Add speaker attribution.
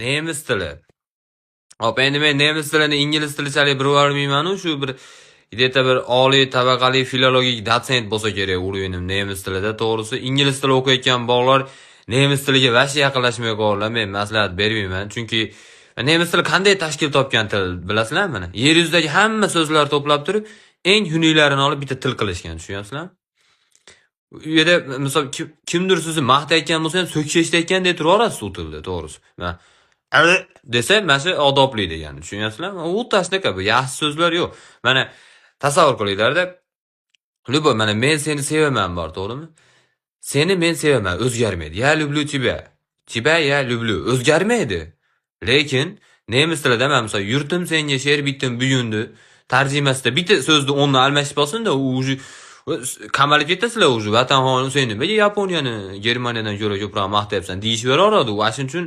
Speaker 1: nemis tili. Hop, endi men nemis tilini ingliz tilichalik bilib olmayman, shu bir где-то bir oliy tabaqali filologik dotsent bo'lsa kerak uruvinim nemis tilida. To'g'risi, ingliz tili o'qiyotgan bolalar nemis tiliga vashi yaqinlashmay qolganlar, men maslahat bermayman. Chunki nemis tili qanday tashkil topgan til, bilasizlarmi? Yer yuzidagi hamma so'zlar to'plab turib, eng xuniylarini olib bitta til qilishgan, tushunyapsizlarmi? U yerda misol kimdir sizni maqtayotgan bo'lsa ham so'kishayotgan deb turaverasiz u tilda, to'g'risi. Desa, mana shu odobli degani, tushunyapsizlarmi? U tashnaqa bu yaxshi so'zlar yo'q. Mana tasavvur qilinglarda, любой, mana men seni sevaman bor, to'g'rimi? Seni men sevaman, o'zgarmaydi. Ya люблю тебя. Тебя я люблю. O'zgarmaydi. Lekin nemis tilida men misol yurtim senga she'r bitdim buyundi tarjimasida bitta so'zni o'nni almashib olsin-da, u qamalib ketasizlar vatanxon sen nimaga Yaponiyani, Germaniyadan ko'ra ko'proq maqtayapsan deyishib yuboradi. U shuning uchun